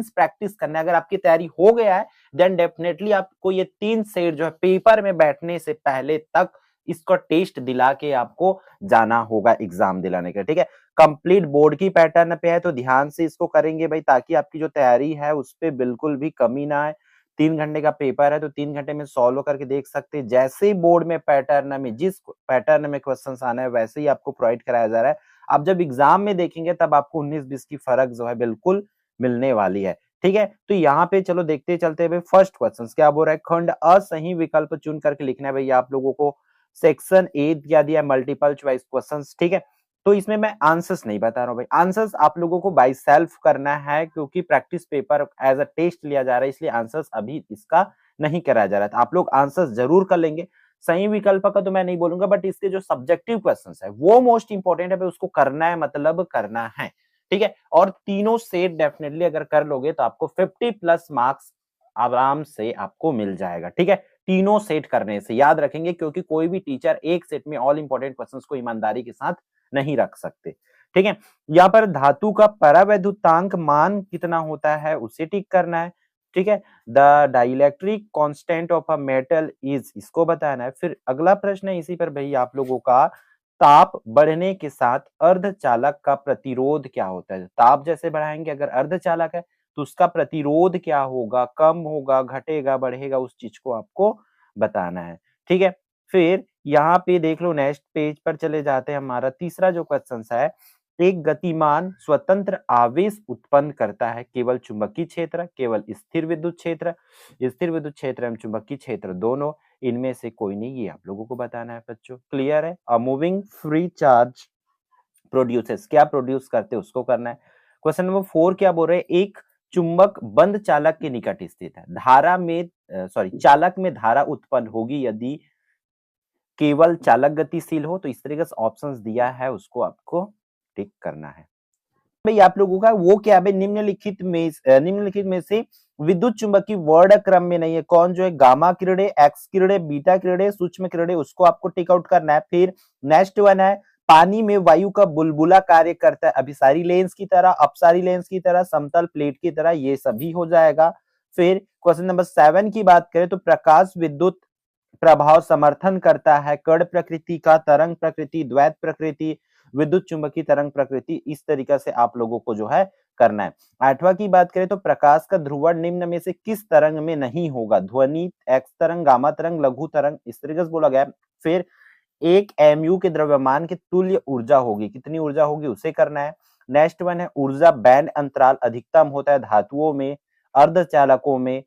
Practice करना है। अगर आपकी तैयारी हो गया है देन डेफिनेटली आपको ये 3 सेट जो है पेपर में बैठने से पहले तक इसका टेस्ट दिला के आपको जाना होगा एग्जाम दिलाने के, ठीक है। कंप्लीट बोर्ड की पैटर्न पे है तो ध्यान से इसको करेंगे भाई, ताकि आपकी जो तैयारी है उस पर बिल्कुल भी कमी ना आए। 3 घंटे का पेपर है तो 3 घंटे में सॉल्व करके देख सकते हैं। जैसे ही बोर्ड में पैटर्न में जिस पैटर्न में क्वेश्चंस आना है वैसे ही आपको प्रोवाइड कराया जा रहा है। आप जब एग्जाम में देखेंगे तब आपको 19-20 की फर्क जो है बिल्कुल मिलने वाली है, ठीक है। तो यहाँ पे चलो देखते चलते हुए फर्स्ट क्वेश्चन क्या बोल रहा है, खंड अ सही विकल्प चुन करके लिखना है भैया आप लोगों को। सेक्शन ए क्या दिया, मल्टीपल चॉइस क्वेश्चंस, ठीक है। तो इसमें मैं आंसर्स नहीं बता रहा हूं भाई, आंसर्स आप लोगों को बाय सेल्फ करना है, क्योंकि practice paper as a test लिया जा रहा है, इसलिए आंसर्स अभी इसका नहीं कराया जा रहा था। आप लोग आंसर्स जरूर कर लेंगे। सही विकल्प का तो मैं नहीं बोलूंगा, बट इसके जो सब्जेक्टिव क्वेश्चंस है वो मोस्ट इंपॉर्टेंट है भाई, उसको करना है, मतलब करना है, ठीक है। और तीनों सेट डेफिनेटली अगर कर लोगे तो आपको 50+ मार्क्स आराम से आपको मिल जाएगा, ठीक है। तीनों सेट करने से याद रखेंगे, क्योंकि कोई भी टीचर एक सेट में ऑल इंपॉर्टेंट क्वेश्चंस को ईमानदारी के साथ नहीं रख सकते, ठीक है। यहाँ पर धातु का परावैद्युतांक मान कितना होता है उसे टिक करना है, ठीक है। The dielectric constant of a metal is, इसको बताना है। फिर अगला प्रश्न है इसी पर भैया आप लोगों का, ताप बढ़ने के साथ अर्धचालक का प्रतिरोध क्या होता है। ताप जैसे बढ़ाएंगे अगर अर्धचालक है तो उसका प्रतिरोध क्या होगा, कम होगा, घटेगा, बढ़ेगा, उस चीज को आपको बताना है, ठीक है। फिर यहाँ पे देख लो नेक्स्ट पेज पर चले जाते हैं, हमारा तीसरा जो क्वेश्चन है, एक गतिमान स्वतंत्र आवेश उत्पन्न करता है केवल चुंबकीय क्षेत्र, केवल स्थिर विद्युत क्षेत्र, स्थिर विद्युत क्षेत्र एवं चुंबकीय क्षेत्र दोनों, इनमें से कोई नहीं, ये आप लोगों को बताना है बच्चों। क्लियर है। A moving free charge produces, क्या प्रोड्यूस करते हैं उसको करना है। क्वेश्चन नंबर 4 क्या बोल रहे हैं, एक चुंबक बंद चालक के निकट स्थित है, धारा में चालक में धारा उत्पन्न होगी यदि केवल चालक गतिशील हो। तो इस तरीके से ऑप्शंस दिया है, उसको आपको टिक करना है भाई। आप लोगों का वो क्या है, निम्नलिखित में से विद्युत चुंबकीय वर्ण क्रम में नहीं है, कौन जो है, गामा किरणें, एक्स किरणें, बीटा किरणें, सूक्ष्म किरणें, उसको आपको टिक आउट करना है। फिर नेक्स्ट वन है, पानी में वायु का बुलबुला कार्य करता है अभिसारी लेंस की तरह, अपसारी लेंस की तरह, समतल प्लेट की तरह, ये सभी हो जाएगा। फिर क्वेश्चन नंबर 7 की बात करें तो प्रकाश विद्युत प्रभाव समर्थन करता है कण प्रकृति का, तरंग प्रकृति, द्वैत प्रकृति, विद्युत चुंबकीय तरंग प्रकृति, इस तरीके से आप लोगों को जो है करना है। 8वां की बात करें तो प्रकाश का ध्रुवण निम्न में से किस तरंग में नहीं होगा, ध्वनि, एक्स तरंग, गामा तरंग, लघु तरंग, इस तरीके से बोला गया। फिर 1 mu के द्रव्यमान की तुल्य ऊर्जा होगी, कितनी ऊर्जा होगी उसे करना है। नेक्स्ट वन है, ऊर्जा बैंड अंतराल अधिकतम होता है धातुओं में, अर्धचालकों में,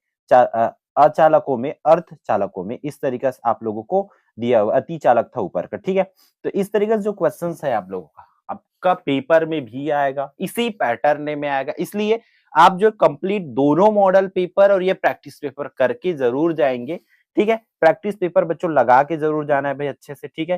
अचालकों में, अर्धचालकों में, इस तरीके से आप लोगों को दिया हुआ, अति चालक था ऊपर का, ठीक है। तो इस तरीके से जो क्वेश्चन है आप लोगों का आपका पेपर में भी आएगा, इसी पैटर्न में आएगा, इसलिए आप जो कंप्लीट दोनों मॉडल पेपर और ये प्रैक्टिस पेपर करके जरूर जाएंगे, ठीक है। प्रैक्टिस पेपर बच्चों लगा के जरूर जाना है भाई अच्छे से, ठीक है।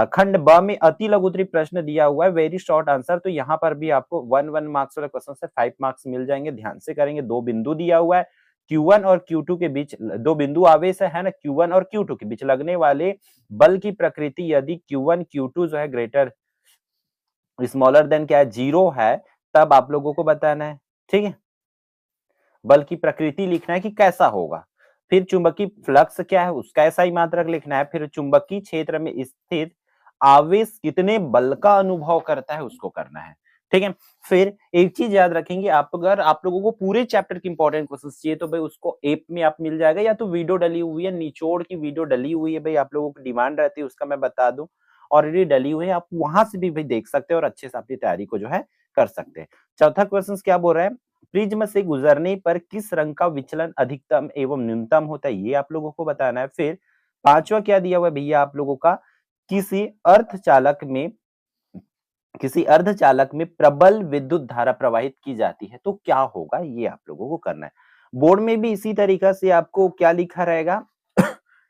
खंड ब में अति लघुत्तरी प्रश्न दिया हुआ है, वेरी शॉर्ट आंसर, तो यहाँ पर भी आपको 1 मार्क्स वाले क्वेश्चन से 5 मार्क्स मिल जाएंगे, ध्यान से करेंगे। 2 बिंदु दिया हुआ है, Q1 और Q2 के बीच 2 बिंदु आवेश है ना, Q1 और Q2 के बीच लगने वाले बल की प्रकृति यदि Q1 Q2 जो है ग्रेटर स्मॉलर देन क्या है, 0 है, तब आप लोगों को बताना है, ठीक है। बल की प्रकृति लिखना है कि कैसा होगा, फिर चुंबकीय फ्लक्स क्या है उसका ऐसा ही मात्रक लिखना है, फिर चुंबकीय क्षेत्र में स्थित आवेश कितने बल का अनुभव करता है उसको करना है, ठीक है। फिर एक चीज याद रखेंगे, आप अगर आप लोगों को पूरे चैप्टर के इंपॉर्टेंट क्वेश्चन चाहिए तो भाई उसको ऐप में आप मिल जाएगा, या तो वीडियो डली हुई है, निचोड़ की वीडियो डली हुई है भाई, आप लोगों की डिमांड रहती है उसका मैं बता दूं, ऑलरेडी डली हुई है, आप वहां से भी भाई देख सकते हैं और अच्छे से अपनी तैयारी को जो है कर सकते हैं। चौथा क्वेश्चन क्या बोल रहा है, प्रिज्म से गुजरने पर किस रंग का विचलन अधिकतम एवं न्यूनतम होता है, ये आप लोगों को बताना है। फिर 5वां क्या दिया हुआ है भैया आप लोगों का, किसी अर्धचालक में प्रबल विद्युत धारा प्रवाहित की जाती है तो क्या होगा, ये आप लोगों को करना है। बोर्ड में भी इसी तरीका से आपको क्या लिखा रहेगा,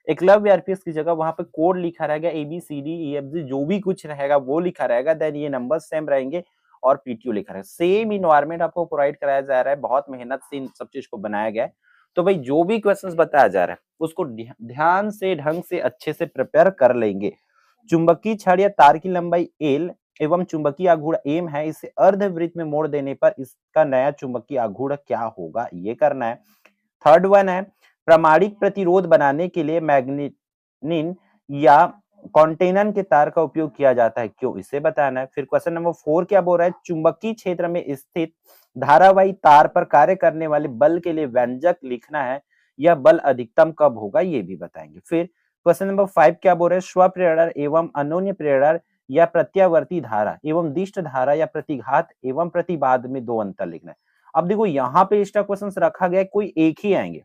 एकलव्य आरपीएस की जगह वहां पे कोड लिखा रहेगा, ABCDEFG जो भी कुछ रहेगा वो लिखा रहेगा, देन ये नंबर सेम रहेंगे और PTO लिखा रहेगा, सेम इन्वायरमेंट आपको प्रोवाइड कराया जा रहा है, बहुत मेहनत से इन सब चीज को बनाया गया है। तो भाई जो भी क्वेश्चंस बताया जा रहा है उसको ध्यान से ढंग से अच्छे से प्रिपेयर कर लेंगे। चुंबकीय छड़ या तार की लंबाई L एवं चुंबकीय आघूर्ण एम है, इसे अर्धवृत्त में मोड़ देने पर इसका नया चुंबकीय आघूर्ण क्या होगा, ये करना है। थर्ड वन है प्रामाणिक प्रतिरोध बनाने के लिए मैग्नेटिन या कॉन्टेनन के तार का उपयोग किया जाता है, क्यों, इसे बताना है। फिर क्वेश्चन नंबर 4 क्या बोल रहा है, चुंबकीय क्षेत्र में स्थित धारावाही तार पर कार्य करने वाले बल के लिए व्यंजक लिखना है, यह बल अधिकतम कब होगा, ये भी बताएंगे। फिर क्वेश्चन नंबर 5 क्या बोल रहे हैं, स्वप्रेरण एवं अन्योन्य प्रेरण या प्रत्यावर्ती धारा एवं दिष्ट धारा या प्रतिघात एवं प्रतिबाध में दो अंतर लिखना है। अब देखो यहाँ पे एक्स्ट्रा क्वेश्चन रखा गया है, कोई एक ही आएंगे,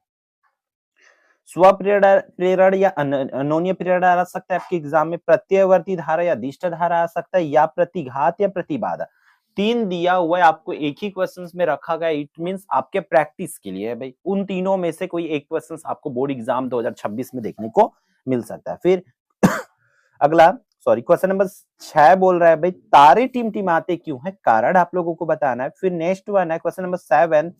स्वप्रेरण या अन्योन्य प्रेरण आ सकता है आपके एग्जाम में, प्रत्यवर्ती धारा या दिष्ट धारा आ सकता है, या प्रतिघात या प्रतिबाधा। तीन दिया हुआ है आपको, एक ही क्वेश्चन में रखा गया, इट मींस आपके प्रैक्टिस के लिए है भाई, उन तीनों में से कोई एक क्वेश्चन आपको बोर्ड एग्जाम 2026 में देखने को मिल सकता है। फिर अगला क्वेश्चन नंबर 6 बोल रहा है भाई तारे टिमटिमाते क्यों है, कारण आप लोगों को बताना है। फिर नेक्स्ट वन है question number 7,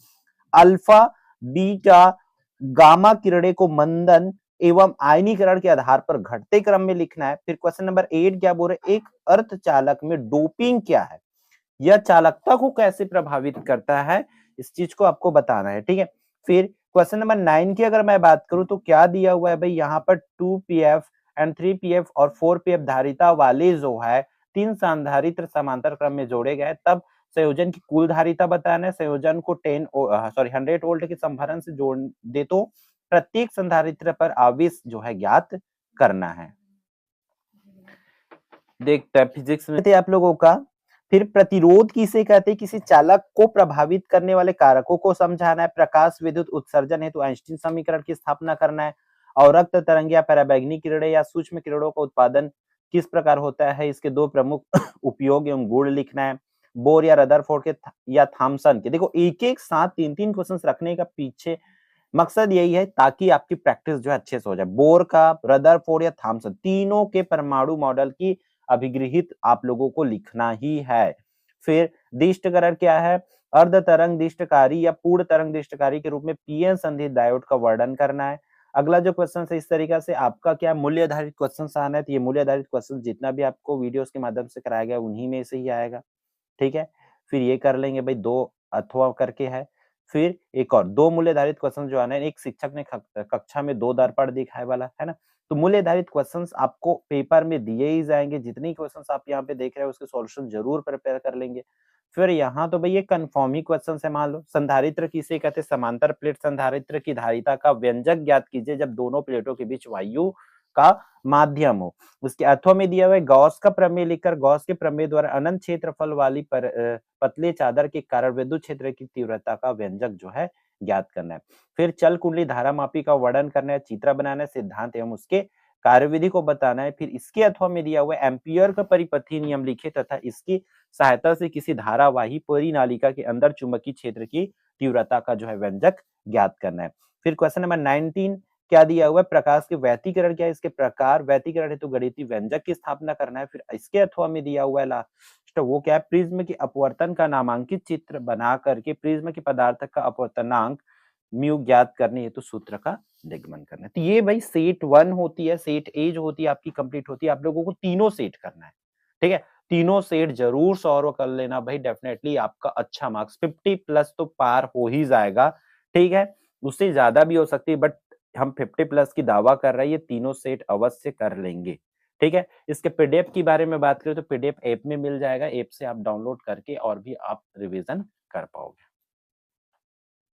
alpha beta gamma किरणें को मंदन एवं आयनीकरण के आधार पर घटते क्रम में लिखना है। फिर क्वेश्चन नंबर 8 क्या बोल रहे, एक अर्धचालक में डोपिंग क्या है, यह चालकता को कैसे प्रभावित करता है, इस चीज को आपको बताना है, ठीक है। फिर क्वेश्चन नंबर 9 की अगर मैं बात करूं तो क्या दिया हुआ है भाई, यहाँ पर 2pf एंड 3pf और 4pf धारिता वाले जो है तीन संधारित्र समांतर क्रम में जोड़े गए, तब संयोजन की कुल धारिता बताना है। संयोजन को 100 वोल्ट के संभरण से जोड़ दे तो प्रत्येक संधारित्र पर आवेश जो है ज्ञात करना है। देखते हैं फिजिक्स में थे आप लोगों का। फिर प्रतिरोध किसे कहते हैं, किसी चालक को प्रभावित करने वाले कारकों को समझाना है। प्रकाश विद्युत उत्सर्जन हेतु आइंस्टीन समीकरण की स्थापना करना है। और रक्त तरंग या पराबैंगनी किरणें या सूक्ष्म किरणों का उत्पादन किस प्रकार होता है, इसके दो प्रमुख उपयोग एवं गुण लिखना है। बोर या रदरफोर्ड के या थॉमसन के, देखो एक एक साथ तीन तीन क्वेश्चन रखने का पीछे मकसद यही है ताकि आपकी प्रैक्टिस जो है अच्छे से हो जाए। बोर का, रदरफोर्ड या थॉमसन, तीनों के परमाणु मॉडल की अभिगृहित आप लोगों को लिखना ही है। फिर दिष्टकरण क्या है, अर्ध तरंग दिष्टकारी या पूर्ण तरंग दिष्टकारी के रूप में पीएन संधि डायोड का वर्णन करना है। अगला जो क्वेश्चन है इस तरीका से आपका क्या मूल्य आधारित क्वेश्चन आना है, तो ये मूल्य आधारित क्वेश्चन जितना भी आपको वीडियोस के माध्यम से कराया गया उन्हीं में से ही आएगा, ठीक है। फिर ये कर लेंगे भाई, दो अथवा करके है। फिर एक और दो मूल्य आधारित क्वेश्चन जो आना है, एक शिक्षक ने कक्षा में दो दर्पण दिखाए वाला है ना, तो मूल्य आधारित क्वेश्चंस आपको पेपर में दिए ही जाएंगे। जितने क्वेश्चंस आप यहाँ पे देख रहे हैं उसके सॉल्यूशन जरूर प्रिपेयर कर लेंगे। फिर यहाँ तो भाई ये कंफर्म ही क्वेश्चन है। मान लो संधारित्र किसे कहते हैं, समांतर प्लेट संधारित्र की धारिता का व्यंजक ज्ञात कीजिए जब दोनों प्लेटों के बीच वायु का माध्यम हो। उसके अथवा में दिया हुआ है गॉस का प्रमेय लिखकर गॉस के प्रमेय द्वारा अनंत क्षेत्रफल वाली पतले चादर के कारण विद्युत क्षेत्र की तीव्रता का व्यंजक जो है ज्ञात करना है। फिर चल कुंडली धारा मापी का वर्णन करना है, चित्र बनाना है, सिद्धांत एवं उसके कार्यविधि को बताना है। फिर इसके अथवा में दिया हुआ एम्पियर का परिपथीय नियम लिखे तथा इसकी सहायता से किसी धारावाही परिनालिका के अंदर चुंबकीय क्षेत्र की तीव्रता का जो है व्यंजक ज्ञात करना है। फिर क्वेश्चन नंबर 19 क्या दिया हुआ है, प्रकाश के व्यतिकरण क्या है, इसके प्रकार, व्यतिकरण हेतु गणितीय व्यंजक की स्थापना करना है। फिर इसके अथवा में दिया हुआ है लास्ट वो क्या है, प्रिज्म की अपवर्तन का नामांकित चित्र बना करके प्रिज्म के पदार्थ का अपवर्तनांक म्यू ज्ञात करने हेतु सूत्र का निगमन करना है। तो ये भाई सेट 1 होती है, सेट ए जो होती है आपकी कंप्लीट होती है। आप लोगों को तीनों सेट करना है, ठीक है। तीनों सेट जरूर सॉल्व कर लेना भाई, डेफिनेटली आपका अच्छा मार्क्स 50 प्लस तो पार हो ही जाएगा, ठीक है। उससे ज्यादा भी हो सकती है बट हम 50 प्लस की दावा कर रहे हैं, ये तीनों सेट अवश्य कर लेंगे, ठीक है। इसके पीडीएफ की बारे में बात करें तो पीडीएफ ऐप में मिल जाएगा, ऐप से आप डाउनलोड करके और भी आप रिवीजन कर पाओगे।